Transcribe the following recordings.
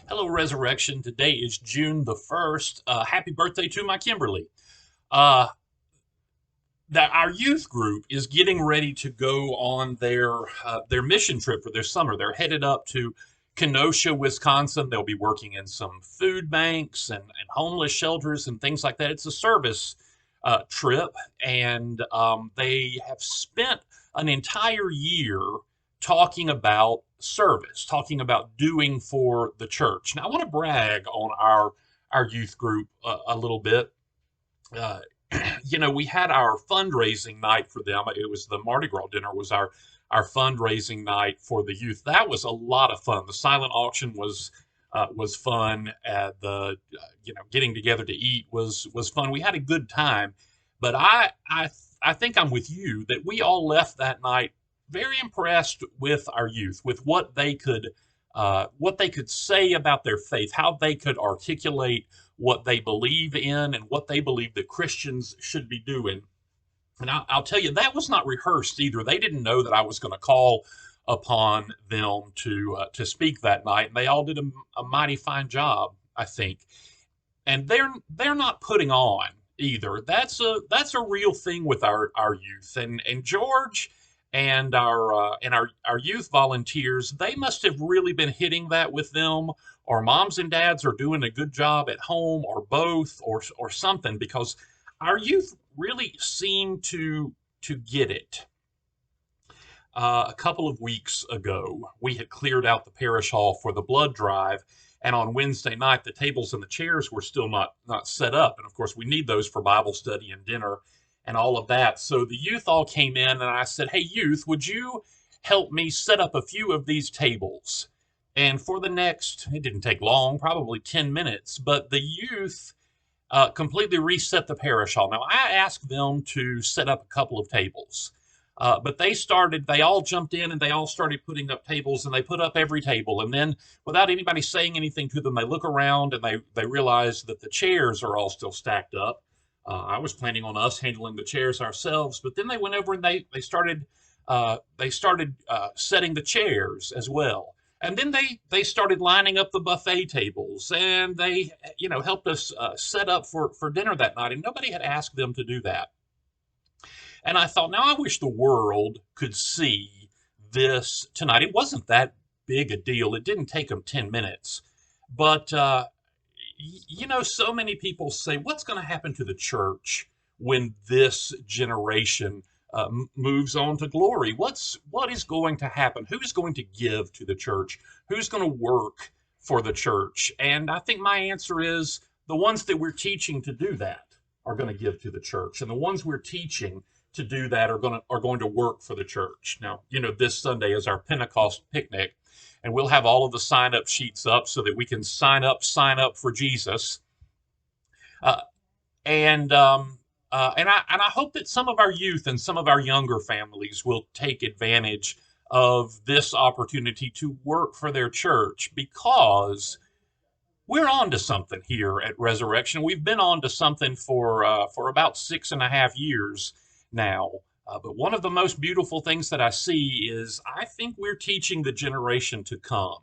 Hello, Resurrection. Today is June the 1st. Happy birthday to my Kimberly. Uh, our youth group is getting ready to go on their mission trip for their summer. They're headed up to Kenosha, Wisconsin. They'll be working in some food banks and homeless shelters and things like that. It's a service trip, and they have spent an entire year talking about service, talking about doing for the church. Now, I want to brag on our youth group a little bit. Uh, we had our fundraising night for them. It was the Mardi Gras dinner was our fundraising night for the youth. That was a lot of fun. The silent auction was fun. Getting together to eat was fun. We had a good time. But I think I'm with you that we all left that night very impressed with our youth, with what they could say about their faith, how they could articulate what they believe in and what they believe that Christians should be doing. And I'll tell you, that was not rehearsed either. They didn't know that I was going to call upon them to speak that night, and they all did a mighty fine job, I think. And they're not putting on either. That's a real thing with our youth. And George and our youth volunteers, they must have really been hitting that with them, or moms and dads are doing a good job at home, or both, or something, because our youth really seem to get it. A couple of weeks ago, we had cleared out the parish hall for the blood drive, and on Wednesday night, the tables and the chairs were still not set up. And of course, we need those for Bible study and dinner and all of that. So the youth all came in, and I said, "Hey, youth, would you help me set up a few of these tables?" And for the next, it didn't take long, probably 10 minutes, but the youth completely reset the parish hall. Now, I asked them to set up a couple of tables. But they all jumped in and they all started putting up tables, and they put up every table. And then, without anybody saying anything to them, they look around and they realize that the chairs are all still stacked up. I was planning on us handling the chairs ourselves, but then they went over and they started setting the chairs as well. And then they started lining up the buffet tables, and they helped us set up for dinner that night. And nobody had asked them to do that. And I thought, now I wish the world could see this tonight. It wasn't that big a deal. It didn't take them 10 minutes. But, so many people say, what's going to happen to the church when this generation moves on to glory? What is going to happen? Who's going to give to the church? Who's going to work for the church? And I think my answer is the ones that we're teaching to do that are going to give to the church. And the ones we're teaching to do that are going to work for the church. Now, this Sunday is our Pentecost picnic, and we'll have all of the sign up sheets up so that we can sign up for Jesus. Uh, and I hope that some of our youth and some of our younger families will take advantage of this opportunity to work for their church, because we're on to something here at Resurrection. We've been on to something for about 6.5 years now. But one of the most beautiful things that I see is I think we're teaching the generation to come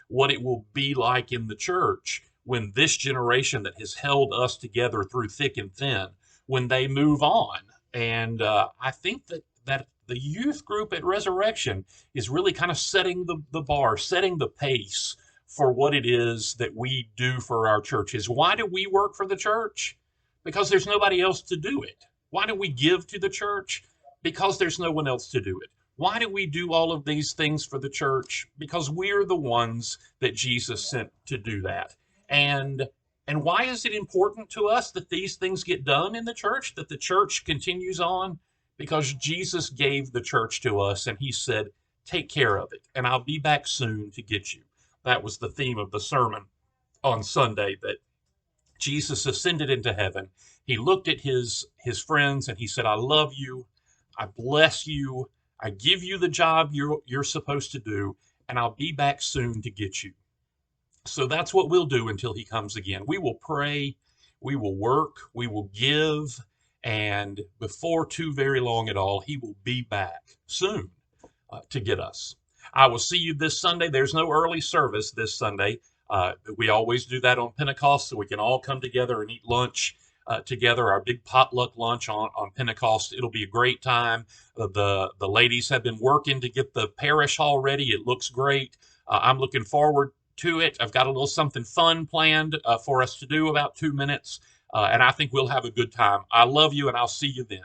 what it will be like in the church when this generation that has held us together through thick and thin, when they move on. And I think that the youth group at Resurrection is really kind of setting the bar, setting the pace for what it is that we do for our churches. Why do we work for the church? Because there's nobody else to do it. Why do we give to the church? Because there's no one else to do it. Why do we do all of these things for the church? Because we're the ones that Jesus sent to do that. And why is it important to us that these things get done in the church, that the church continues on? Because Jesus gave the church to us, and he said, take care of it, and I'll be back soon to get you. That was the theme of the sermon on Sunday, that Jesus ascended into heaven. He looked at his friends and he said, I love you. I bless you. I give you the job you're supposed to do, and I'll be back soon to get you. So that's what we'll do until he comes again. We will pray, we will work, we will give, and before too very long at all, he will be back soon to get us. I will see you this Sunday. There's no early service this Sunday. We always do that on Pentecost, so we can all come together and eat lunch together. Our big potluck lunch on Pentecost. It'll be a great time. The ladies have been working to get the parish hall ready. It looks great. I'm looking forward to it. I've got a little something fun planned for us to do about 2 minutes, and I think we'll have a good time. I love you, and I'll see you then.